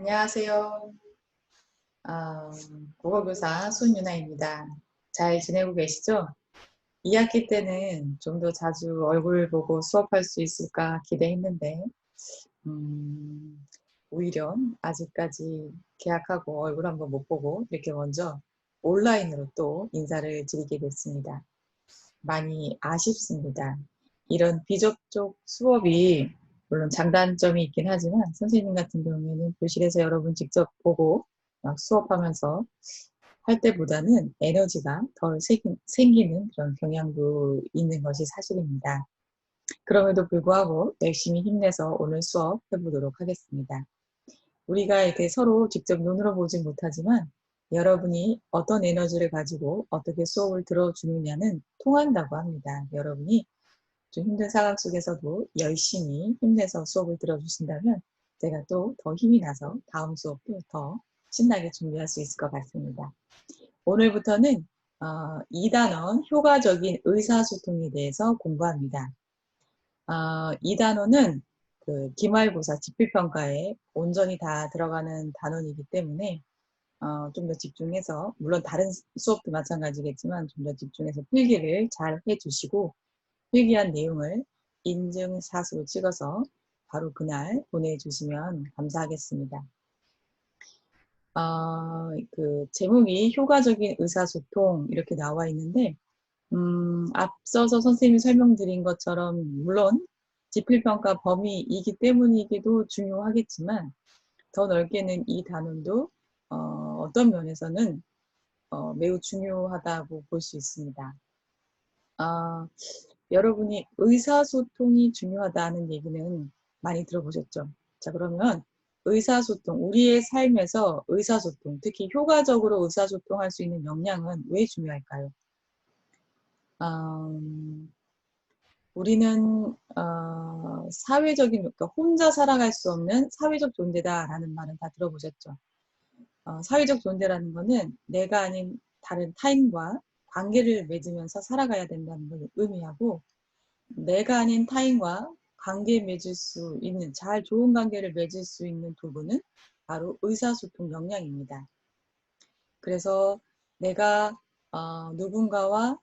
안녕하세요. 아, 국어교사 손유나입니다. 잘 지내고 계시죠? 2학기 때는 좀 더 자주 얼굴 보고 수업할 수 있을까 기대했는데, 음, 오히려 아직까지 계약하고 얼굴 한번 못 보고 이렇게 먼저 온라인으로 또 인사를 드리게 됐습니다. 많이 아쉽습니다. 이런 비접촉 수업이 물론 장단점이 있긴 하지만 선생님 같은 경우에는 교실에서 여러분 직접 보고 막 수업하면서 할 때보다는 에너지가 덜 생기는 그런 경향도 있는 것이 사실입니다. 그럼에도 불구하고 열심히 힘내서 오늘 수업 해보도록 하겠습니다. 우리가 이렇게 서로 직접 눈으로 보진 못하지만 여러분이 어떤 에너지를 가지고 어떻게 수업을 들어주느냐는 통한다고 합니다. 여러분이 좀 힘든 상황 속에서도 열심히 힘내서 수업을 들어주신다면 제가 또 더 힘이 나서 다음 수업도 더 신나게 준비할 수 있을 것 같습니다. 오늘부터는 2단원 효과적인 의사소통에 대해서 공부합니다. 이 단원은 그 기말고사 집필평가에 온전히 다 들어가는 단원이기 때문에 좀 더 집중해서, 물론 다른 수업도 마찬가지겠지만 좀 더 집중해서 필기를 잘 해주시고 필기한 내용을 인증샷으로 찍어서 바로 그날 보내주시면 감사하겠습니다. 그 제목이 효과적인 의사소통 이렇게 나와 있는데 앞서서 선생님이 설명드린 것처럼 물론 지필평가 범위이기 때문이기도 중요하겠지만 더 넓게는 이 단원도 어떤 면에서는 매우 중요하다고 볼 수 있습니다. 여러분이 의사소통이 중요하다는 얘기는 많이 들어보셨죠? 자, 그러면 의사소통, 우리의 삶에서 의사소통, 특히 효과적으로 의사소통할 수 있는 역량은 왜 중요할까요? 우리는 사회적인, 그러니까 혼자 살아갈 수 없는 사회적 존재다라는 말은 다 들어보셨죠? 사회적 존재라는 거는 내가 아닌 다른 타인과 관계를 맺으면서 살아가야 된다는 걸 의미하고, 내가 아닌 타인과 관계 맺을 수 있는, 잘 좋은 관계를 맺을 수 있는 도구는 바로 의사소통 역량입니다. 그래서 내가 누군가와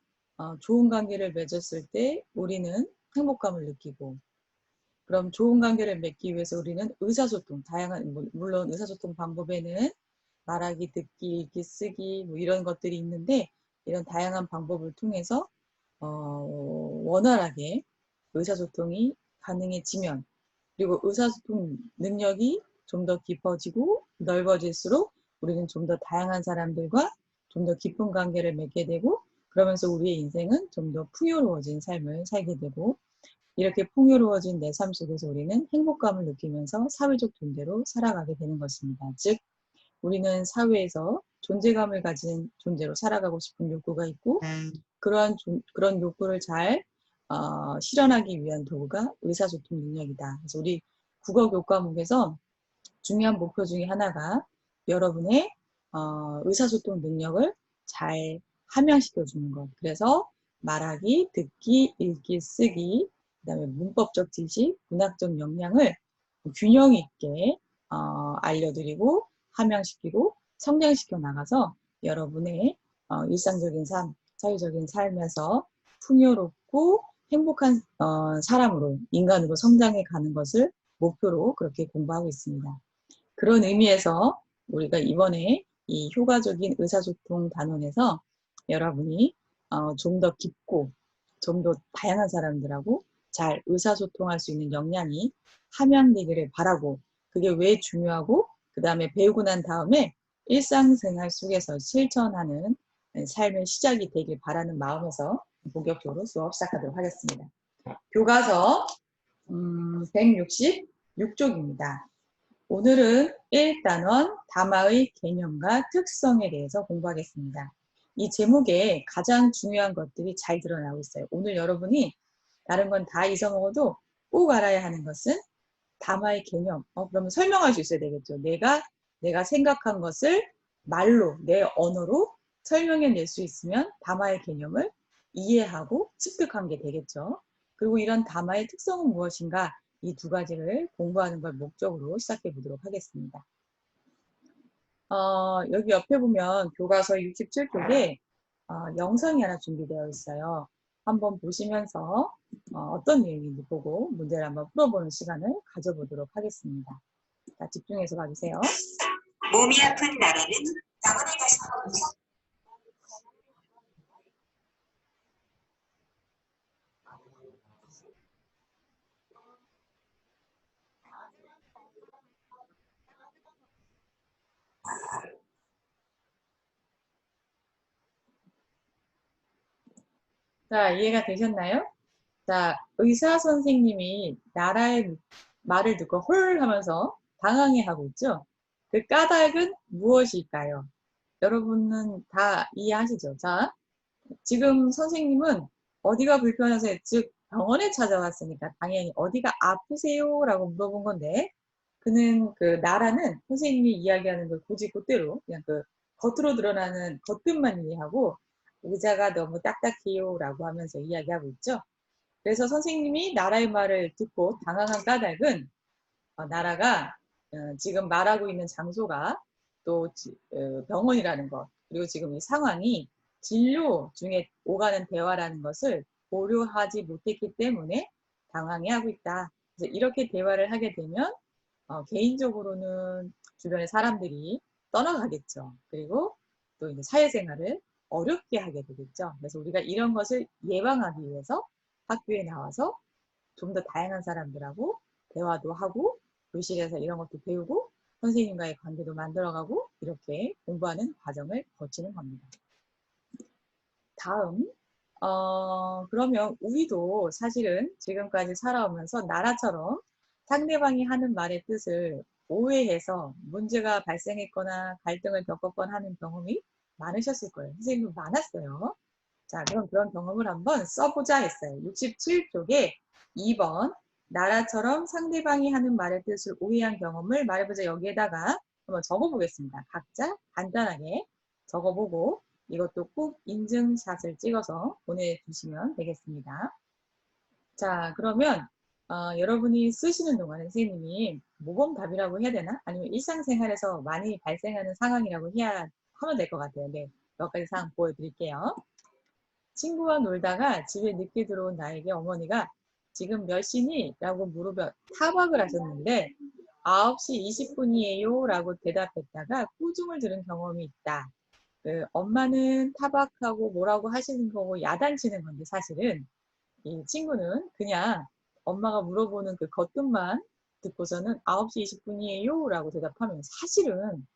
좋은 관계를 맺었을 때 우리는 행복감을 느끼고, 그럼 좋은 관계를 맺기 위해서 우리는 의사소통, 다양한, 물론 의사소통 방법에는 말하기, 듣기, 읽기, 쓰기 뭐 이런 것들이 있는데 이런 다양한 방법을 통해서 원활하게 의사소통이 가능해지면, 그리고 의사소통 능력이 좀 더 깊어지고 넓어질수록 우리는 좀 더 다양한 사람들과 좀 더 깊은 관계를 맺게 되고, 그러면서 우리의 인생은 좀 더 풍요로워진 삶을 살게 되고, 이렇게 풍요로워진 내 삶 속에서 우리는 행복감을 느끼면서 사회적 존재로 살아가게 되는 것입니다. 즉, 우리는 사회에서 존재감을 가진 존재로 살아가고 싶은 욕구가 있고, 그런 욕구를 잘 실현하기 위한 도구가 의사소통 능력이다. 그래서 우리 국어 교과목에서 중요한 목표 중에 하나가 여러분의 의사소통 능력을 잘 함양시켜 주는 것. 그래서 말하기, 듣기, 읽기, 쓰기, 그다음에 문법적 지식, 문학적 역량을 균형 있게 알려드리고 함양시키고 성장시켜 나가서 여러분의 일상적인 삶, 사회적인 삶에서 풍요롭고 행복한 사람으로, 인간으로 성장해 가는 것을 목표로 그렇게 공부하고 있습니다. 그런 의미에서 우리가 이번에 이 효과적인 의사소통 단원에서 여러분이 좀 더 깊고 좀 더 다양한 사람들하고 잘 의사소통할 수 있는 역량이 함양되기를 바라고, 그게 왜 중요하고 그 다음에 배우고 난 다음에 일상생활 속에서 실천하는 삶의 시작이 되길 바라는 마음에서 본격적으로 수업 시작하도록 하겠습니다. 교과서 166쪽입니다. 오늘은 1단원 담화의 개념과 특성에 대해서 공부하겠습니다. 이 제목에 가장 중요한 것들이 잘 드러나고 있어요. 오늘 여러분이 다른 건 다 잊어먹어도 꼭 알아야 하는 것은 담화의 개념. 그러면 설명할 수 있어야 되겠죠. 내가 생각한 것을 말로, 내 언어로 설명해낼 수 있으면 담화의 개념을 이해하고 습득한 게 되겠죠. 그리고 이런 담화의 특성은 무엇인가, 이 두 가지를 공부하는 걸 목적으로 시작해 보도록 하겠습니다. 여기 옆에 보면 교과서 67쪽에 영상이 하나 준비되어 있어요. 한번 보시면서 어떤 내용인지 보고 문제를 한번 풀어보는 시간을 가져보도록 하겠습니다. 자, 집중해서 봐주세요. 몸이 아픈 나라는 병원에 가서 자, 이해가 되셨나요? 자, 의사 선생님이 나라의 말을 듣고 헐 하면서 당황해 하고 있죠? 그 까닭은 무엇일까요? 여러분은 다 이해하시죠? 자, 지금 선생님은 어디가 불편해서, 즉 병원에 찾아왔으니까 당연히 어디가 아프세요? 라고 물어본 건데, 그는 그 나라는 선생님이 이야기하는 걸 굳이 그대로 그냥 그 겉으로 드러나는 겉뜻만 이해하고 의자가 너무 딱딱해요 라고 하면서 이야기하고 있죠. 그래서 선생님이 나라의 말을 듣고 당황한 까닭은 나라가 지금 말하고 있는 장소가 또 병원이라는 것, 그리고 지금 이 상황이 진료 중에 오가는 대화라는 것을 고려하지 못했기 때문에 당황해하고 있다. 그래서 이렇게 대화를 하게 되면 개인적으로는 주변의 사람들이 떠나가겠죠. 그리고 또 이제 사회생활을 어렵게 하게 되겠죠. 그래서 우리가 이런 것을 예방하기 위해서 학교에 나와서 좀 더 다양한 사람들하고 대화도 하고 교실에서 이런 것도 배우고 선생님과의 관계도 만들어가고 이렇게 공부하는 과정을 거치는 겁니다. 다음, 그러면 우리도 사실은 지금까지 살아오면서 나라처럼 상대방이 하는 말의 뜻을 오해해서 문제가 발생했거나 갈등을 겪었거나 하는 경험이 많으셨을 거예요. 선생님도 많았어요. 자, 그럼 그런 경험을 한번 써보자 했어요. 67쪽에 2번, 나라처럼 상대방이 하는 말의 뜻을 오해한 경험을 말해보자. 여기에다가 한번 적어보겠습니다. 각자 간단하게 적어보고 이것도 꼭 인증샷을 찍어서 보내주시면 되겠습니다. 자, 그러면 여러분이 쓰시는 동안에 선생님이 모범답이라고 해야 되나? 아니면 일상생활에서 많이 발생하는 상황이라고 하면 될 것 같아요. 네, 몇 가지 상황 보여드릴게요. 친구와 놀다가 집에 늦게 들어온 나에게 어머니가 지금 몇 시니? 라고 물으며 타박을 하셨는데 9시 20분이에요 라고 대답했다가 꾸중을 들은 경험이 있다. 그 엄마는 타박하고 뭐라고 하시는 거고 야단치는 건데 사실은 이 친구는 그냥 엄마가 물어보는 그 겉뜻만 듣고서는 9시 20분이에요 라고 대답하면 사실은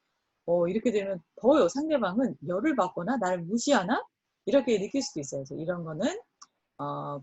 이렇게 되면 더요. 상대방은 열을 받거나 나를 무시하나? 이렇게 느낄 수도 있어요. 그래서 이런 거는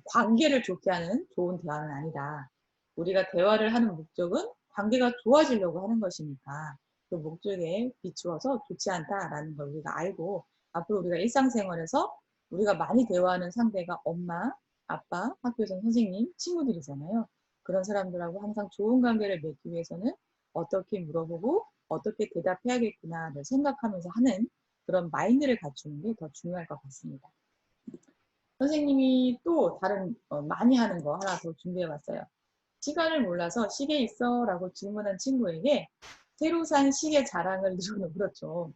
관계를 좋게 하는 좋은 대화는 아니다. 우리가 대화를 하는 목적은 관계가 좋아지려고 하는 것이니까 그 목적에 비추어서 좋지 않다라는 걸 우리가 알고 앞으로 우리가 일상생활에서 우리가 많이 대화하는 상대가 엄마, 아빠, 학교에서 선생님, 친구들이잖아요. 그런 사람들하고 항상 좋은 관계를 맺기 위해서는 어떻게 물어보고 어떻게 대답해야겠구나를 생각하면서 하는 그런 마인드를 갖추는 게 더 중요할 것 같습니다. 선생님이 또 다른 많이 하는 거 하나 더 준비해 봤어요. 시간을 몰라서 시계 있어? 라고 질문한 친구에게 새로 산 시계 자랑을 이루는 그렇죠.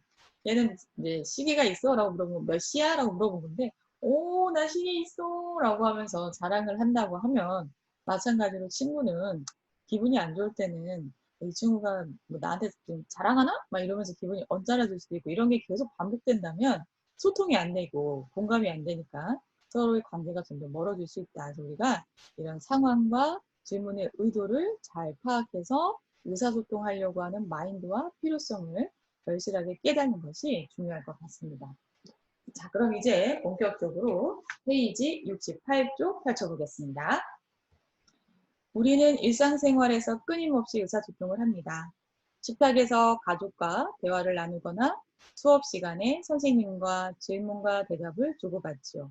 얘는 이제 시계가 있어? 라고 물어보면 몇 시야? 라고 물어본 건데 오, 나 시계 있어? 라고 하면서 자랑을 한다고 하면 마찬가지로 친구는 기분이 안 좋을 때는 이 친구가 뭐 나한테 좀 자랑하나? 막 이러면서 기분이 언짢아질 수도 있고 이런 게 계속 반복된다면 소통이 안 되고 공감이 안 되니까 서로의 관계가 점점 멀어질 수 있다. 그래서 우리가 이런 상황과 질문의 의도를 잘 파악해서 의사소통하려고 하는 마인드와 필요성을 절실하게 깨닫는 것이 중요할 것 같습니다. 자, 그럼 이제 본격적으로 페이지 68쪽 펼쳐보겠습니다. 우리는 일상생활에서 끊임없이 의사소통을 합니다. 식탁에서 가족과 대화를 나누거나 수업 시간에 선생님과 질문과 대답을 주고받지요.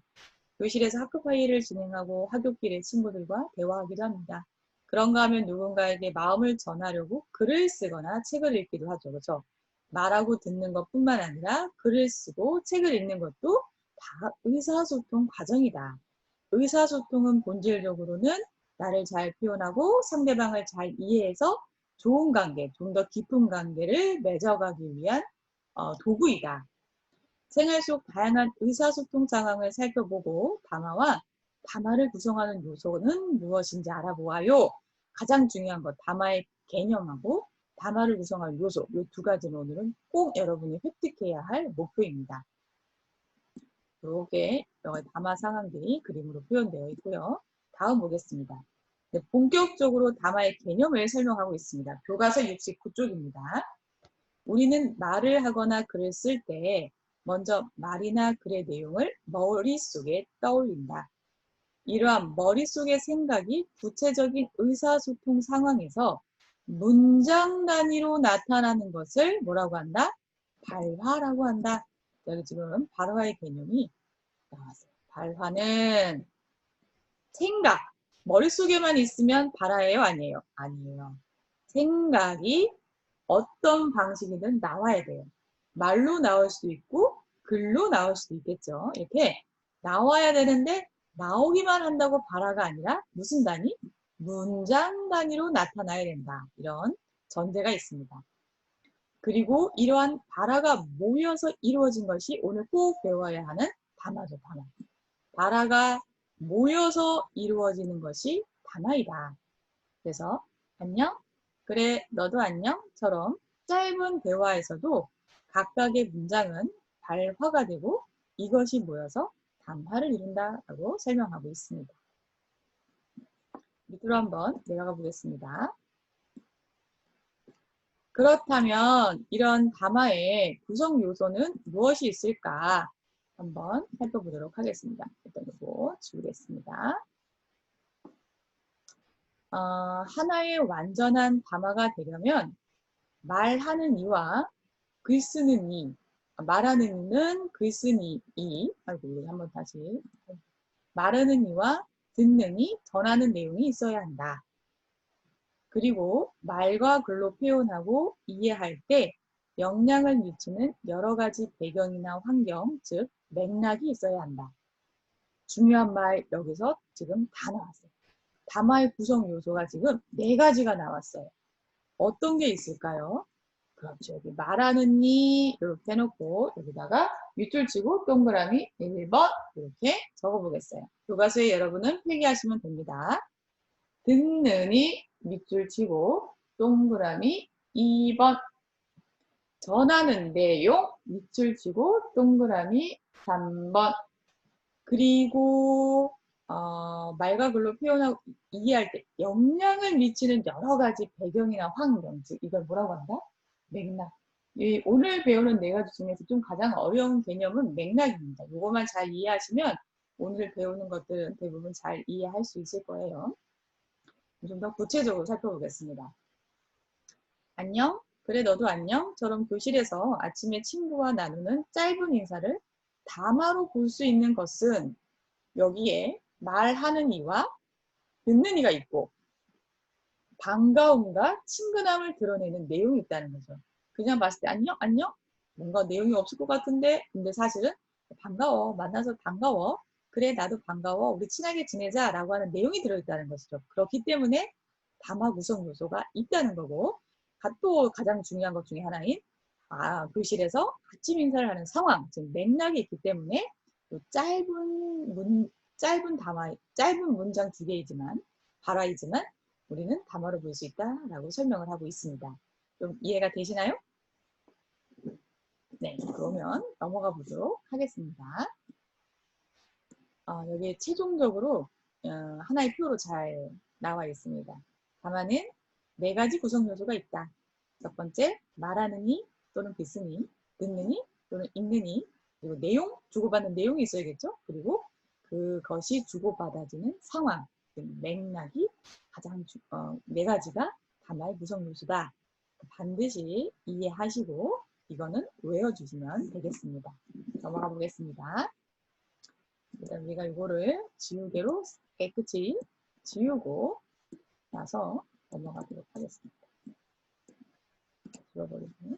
교실에서 학급 회의를 진행하고 학교길에 친구들과 대화하기도 합니다. 그런가 하면 누군가에게 마음을 전하려고 글을 쓰거나 책을 읽기도 하죠. 그렇죠? 말하고 듣는 것뿐만 아니라 글을 쓰고 책을 읽는 것도 다 의사소통 과정이다. 의사소통은 본질적으로는 나를 잘 표현하고 상대방을 잘 이해해서 좋은 관계, 좀 더 깊은 관계를 맺어가기 위한 도구이다. 생활 속 다양한 의사소통 상황을 살펴보고 담화를 구성하는 요소는 무엇인지 알아보아요. 가장 중요한 것, 담화의 개념하고 담화를 구성할 요소, 이 두 가지는 오늘은 꼭 여러분이 획득해야 할 목표입니다. 이렇게 담화 상황들이 그림으로 표현되어 있고요. 다음 보겠습니다. 네, 본격적으로 담화의 개념을 설명하고 있습니다. 교과서 69쪽입니다. 우리는 말을 하거나 글을 쓸 때 먼저 말이나 글의 내용을 머릿속에 떠올린다. 이러한 머릿속의 생각이 구체적인 의사소통 상황에서 문장 단위로 나타나는 것을 뭐라고 한다? 발화라고 한다. 여기 지금 발화의 개념이 나왔어요. 발화는 생각, 머릿속에만 있으면 발화예요? 아니에요? 아니에요. 생각이 어떤 방식이든 나와야 돼요. 말로 나올 수도 있고 글로 나올 수도 있겠죠. 이렇게 나와야 되는데 나오기만 한다고 발화가 아니라 무슨 단위? 문장 단위로 나타나야 된다. 이런 전제가 있습니다. 그리고 이러한 발화가 모여서 이루어진 것이 오늘 꼭 배워야 하는 담화죠. 담화. 발화가 모여서 이루어지는 것이 담화이다. 그래서 안녕? 그래, 너도 안녕?처럼 짧은 대화에서도 각각의 문장은 발화가 되고 이것이 모여서 담화를 이룬다라고 설명하고 있습니다. 밑으로 한번 내려가 보겠습니다. 그렇다면 이런 담화의 구성 요소는 무엇이 있을까? 한번 살펴보도록 하겠습니다. 일단 이거 지우겠습니다. 하나의 완전한 담화가 되려면 말하는 이와 글 쓰는 이, 말하는 이는 글 쓰는 이, 아이고, 우리 한번 다시. 말하는 이와 듣는 이, 전하는 내용이 있어야 한다. 그리고 말과 글로 표현하고 이해할 때 영향을 미치는 여러 가지 배경이나 환경, 즉 맥락이 있어야 한다. 중요한 말 여기서 지금 다 나왔어요. 담화의 구성 요소가 지금 4가지가 나왔어요. 어떤 게 있을까요? 그렇죠. 여기 말하는 이 이렇게 해놓고 여기다가 밑줄 치고 동그라미 1번 이렇게 적어보겠어요. 교과서에 여러분은 필기하시면 됩니다. 듣는 이 밑줄 치고 동그라미 2번 전하는 내용 밑줄 치고 동그라미 3번 그리고 말과 글로 표현하고 이해할 때 영향을 미치는 여러 가지 배경이나 환경, 즉 이걸 뭐라고 한다? 맥락. 오늘 배우는 4가지 중에서 좀 가장 어려운 개념은 맥락입니다. 이것만 잘 이해하시면 오늘 배우는 것들은 대부분 잘 이해할 수 있을 거예요. 좀 더 구체적으로 살펴보겠습니다. 안녕? 그래 너도 안녕?처럼 교실에서 아침에 친구와 나누는 짧은 인사를 담화로 볼 수 있는 것은 여기에 말하는 이와 듣는 이가 있고 반가움과 친근함을 드러내는 내용이 있다는 거죠. 그냥 봤을 때 안녕? 안녕? 뭔가 내용이 없을 것 같은데 근데 사실은 반가워. 만나서 반가워. 그래 나도 반가워. 우리 친하게 지내자 라고 하는 내용이 들어있다는 것이죠. 그렇기 때문에 담화 구성 요소가 있다는 거고 또 가장 중요한 것 중에 하나인 교실에서 아침 인사를 하는 상황, 즉 맥락이 있기 때문에 짧은 문장 2개이지만 발화이지만 우리는 담화로 볼 수 있다라고 설명을 하고 있습니다. 좀 이해가 되시나요? 네, 그러면 넘어가 보도록 하겠습니다. 여기 최종적으로 하나의 표로 잘 나와 있습니다. 담화는 4가지 구성 요소가 있다. 첫 번째, 말하는 이 또는 글 쓰는 이, 듣는 이 또는 읽는 이, 그리고 내용, 주고받는 내용이 있어야겠죠? 그리고 그것이 주고받아지는 상황, 맥락이 가장 4가지가 담화의 구성 요소다. 반드시 이해하시고 이거는 외워주시면 되겠습니다. 넘어가 보겠습니다. 일단 우리가 이거를 지우개로 깨끗이 지우고 나서 넘어가도록 하겠습니다. 지워버리고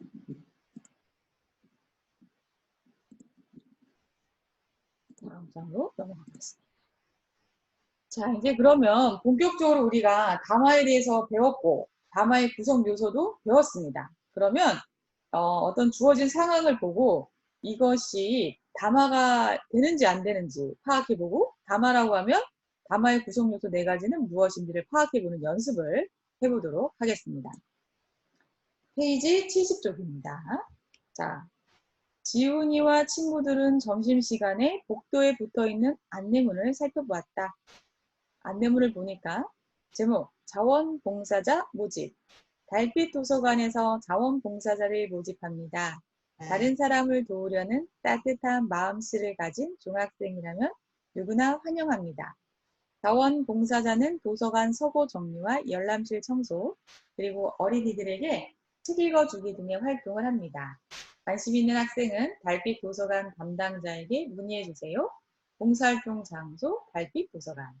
다음 장으로 넘어가겠습니다. 자, 이제 그러면 본격적으로 우리가 담화에 대해서 배웠고 담화의 구성 요소도 배웠습니다. 그러면 어떤 주어진 상황을 보고 이것이 담화가 되는지 안 되는지 파악해보고 담화라고 하면 담화의 구성 요소 4가지는 무엇인지를 파악해보는 연습을 해보도록 하겠습니다. 페이지 70쪽입니다. 자, 지훈이와 친구들은 점심시간에 복도에 붙어있는 안내문을 살펴보았다. 안내문을 보니까 제목, 자원봉사자 모집. 달빛 도서관에서 자원봉사자를 모집합니다. 다른 사람을 도우려는 따뜻한 마음씨를 가진 중학생이라면 누구나 환영합니다. 자원봉사자는 도서관 서고 정리와 열람실 청소, 그리고 어린이들에게 책 읽어주기 등의 활동을 합니다. 관심 있는 학생은 달빛 도서관 담당자에게 문의해주세요. 봉사활동 장소, 달빛 도서관.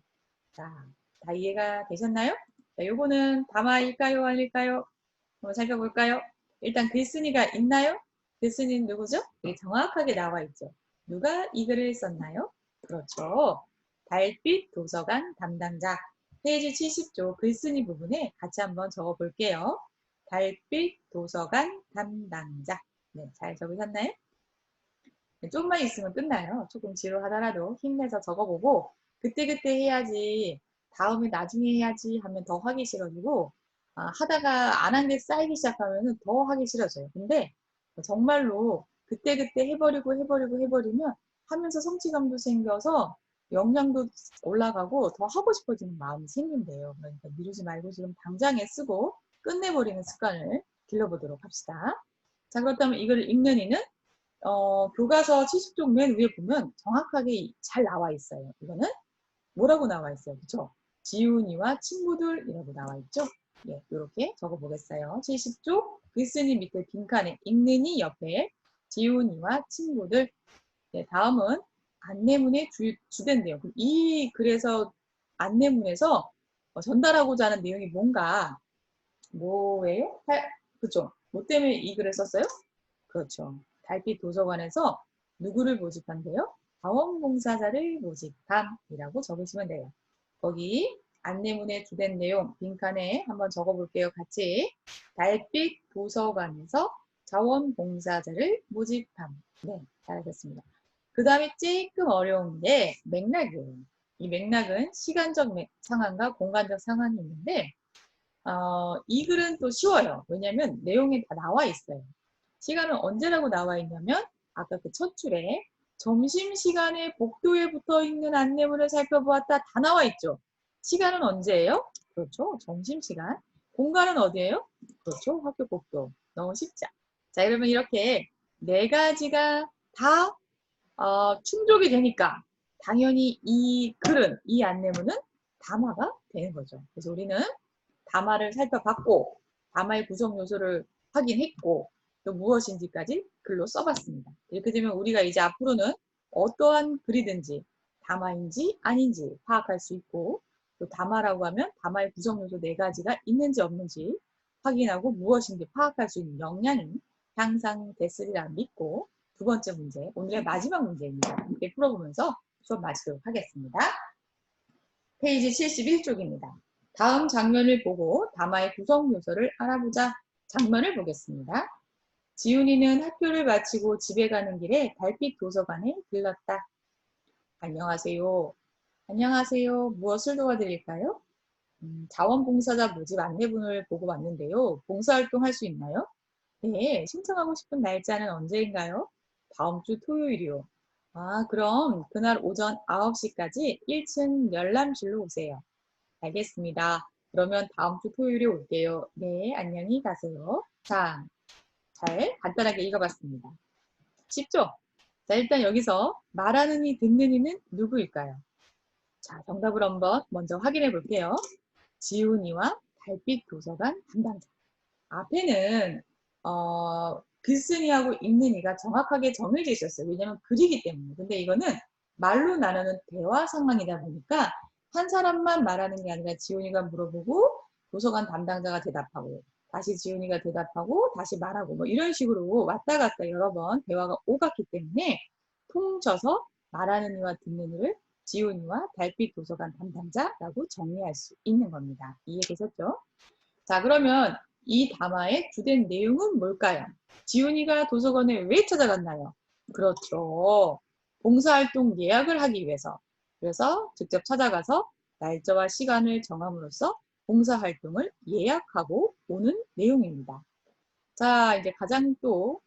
자, 다 이해가 되셨나요? 자, 요거는 담화일까요? 아닐까요? 한번 살펴볼까요? 일단 글쓴이가 있나요? 글쓴이는 누구죠? 이게 정확하게 나와 있죠. 누가 이 글을 썼나요? 그렇죠. 달빛 도서관 담당자. 페이지 70쪽 글쓴이 부분에 같이 한번 적어 볼게요. 달빛 도서관 담당자. 네, 잘 적으셨나요? 네, 조금만 있으면 끝나요. 조금 지루하더라도 힘내서 적어보고 그때그때 해야지, 다음에 나중에 해야지 하면 더 하기 싫어지고 하다가 안 한 게 쌓이기 시작하면 더 하기 싫어져요. 근데 정말로 그때그때 해버리면 하면서 성취감도 생겨서 역량도 올라가고 더 하고 싶어지는 마음이 생긴대요. 그러니까 미루지 말고 지금 당장에 쓰고 끝내버리는 습관을 길러보도록 합시다. 자, 그렇다면 이걸 읽는 이는 교과서 70쪽 맨 위에 보면 정확하게 잘 나와 있어요. 이거는 뭐라고 나와 있어요? 그쵸? 지훈이와 친구들이라고 나와 있죠? 예, 이렇게 적어보겠어요. 70쪽 글쓴이 밑에 빈칸에 읽는이 옆에 지훈이와 친구들. 네, 다음은 안내문의 주된데요. 이 글에서 안내문에서 전달하고자 하는 내용이 뭔가 뭐예요? 그쵸? 뭐 때문에 이 글을 썼어요? 그렇죠. 달빛 도서관에서 누구를 모집한대요? 자원봉사자를 모집함이라고 적으시면 돼요. 거기 안내문의 주된 내용 빈칸에 한번 적어볼게요. 같이. 달빛 도서관에서 자원봉사자를 모집함. 네, 잘하셨습니다. 그 다음에 조금 어려운 게 맥락이에요. 이 맥락은 시간적 상황과 공간적 상황이 있는데 이 글은 또 쉬워요. 왜냐하면 내용이 다 나와 있어요. 시간은 언제라고 나와 있냐면 아까 그 첫 줄에 점심시간에 복도에 붙어있는 안내문을 살펴보았다 다 나와 있죠. 시간은 언제예요? 그렇죠. 점심시간. 공간은 어디예요? 그렇죠. 학교 복도. 너무 쉽죠. 자, 그러면 이렇게 4가지가 다 충족이 되니까 당연히 이 글은, 이 안내문은 담화가 되는 거죠. 그래서 우리는 담화를 살펴봤고 담화의 구성 요소를 확인했고 또 무엇인지까지 글로 써봤습니다. 이렇게 되면 우리가 이제 앞으로는 어떠한 글이든지 담화인지 아닌지 파악할 수 있고 또 담화라고 하면 담화의 구성 요소 4가지가 있는지 없는지 확인하고 무엇인지 파악할 수 있는 역량이 향상됐으리라 믿고 두 번째 문제, 오늘의 마지막 문제입니다. 함께 풀어보면서 수업 마치도록 하겠습니다. 페이지 71쪽입니다. 다음 장면을 보고 담화의 구성 요소를 알아보자. 장면을 보겠습니다. 지훈이는 학교를 마치고 집에 가는 길에 달빛 도서관에 들렀다. 안녕하세요. 안녕하세요. 무엇을 도와드릴까요? 자원봉사자 모집 안내문을 보고 왔는데요. 봉사활동 할 수 있나요? 네, 신청하고 싶은 날짜는 언제인가요? 다음 주 토요일이요. 아, 그럼 그날 오전 9시까지 1층 열람실로 오세요. 알겠습니다. 그러면 다음 주 토요일에 올게요. 네, 안녕히 가세요. 자, 잘 간단하게 읽어봤습니다. 쉽죠? 자, 일단 여기서 말하는 이, 듣는 이는 누구일까요? 자, 정답을 한번 먼저 확인해 볼게요. 지훈이와 달빛 도서관 담당자. 앞에는 글쓴이하고 읽는 이가 정확하게 정해져 있었어요. 왜냐하면 글이기 때문에. 근데 이거는 말로 나누는 대화 상황이다 보니까 한 사람만 말하는 게 아니라 지훈이가 물어보고 도서관 담당자가 대답하고 다시 지훈이가 대답하고 다시 말하고 뭐 이런 식으로 왔다 갔다 여러 번 대화가 오갔기 때문에 통쳐서 말하는 이와 듣는 이를 지훈이와 달빛 도서관 담당자라고 정리할 수 있는 겁니다. 이해되셨죠? 자, 그러면 이 담화의 주된 내용은 뭘까요? 지훈이가 도서관에 왜 찾아갔나요? 그렇죠. 봉사활동 예약을 하기 위해서. 그래서 직접 찾아가서 날짜와 시간을 정함으로써 봉사활동을 예약하고 오는 내용입니다. 자, 이제 가장 또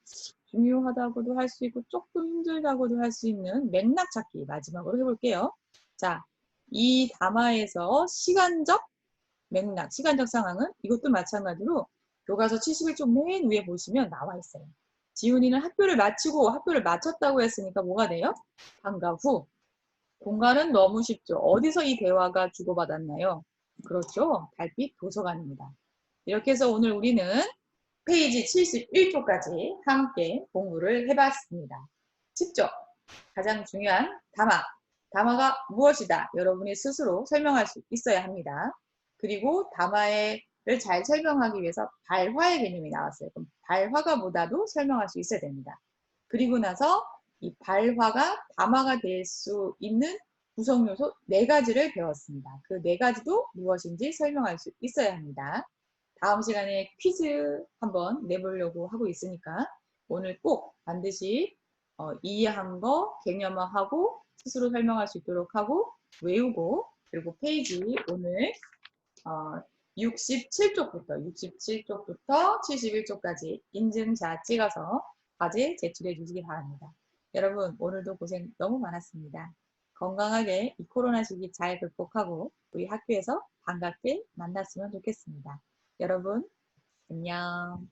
중요하다고도 할 수 있고 조금 힘들다고도 할 수 있는 맥락 찾기 마지막으로 해볼게요. 자, 이 담화에서 시간적 맥락, 시간적 상황은 이것도 마찬가지로 교과서 71쪽 맨 위에 보시면 나와 있어요. 지훈이는 학교를 마치고 학교를 마쳤다고 했으니까 뭐가 돼요? 방과 후. 공간은 너무 쉽죠. 어디서 이 대화가 주고받았나요? 그렇죠. 달빛 도서관입니다. 이렇게 해서 오늘 우리는 페이지 71쪽까지 함께 공부를 해봤습니다. 쉽죠? 가장 중요한 담화. 담화가 무엇이다? 여러분이 스스로 설명할 수 있어야 합니다. 그리고 담화를 잘 설명하기 위해서 발화의 개념이 나왔어요. 그럼 발화가 뭐다도 설명할 수 있어야 됩니다. 그리고 나서 이 발화가 담화가 될 수 있는 구성 요소 4가지를 배웠습니다. 그 4가지도 무엇인지 설명할 수 있어야 합니다. 다음 시간에 퀴즈 한번 내보려고 하고 있으니까 오늘 꼭 반드시 이해한 거 개념화하고 스스로 설명할 수 있도록 하고 외우고 그리고 페이지 오늘 67쪽부터 71쪽까지 인증샷 찍어서 과제 제출해 주시기 바랍니다. 여러분 오늘도 고생 너무 많았습니다. 건강하게 이 코로나 시기 잘 극복하고 우리 학교에서 반갑게 만났으면 좋겠습니다. 여러분 안녕.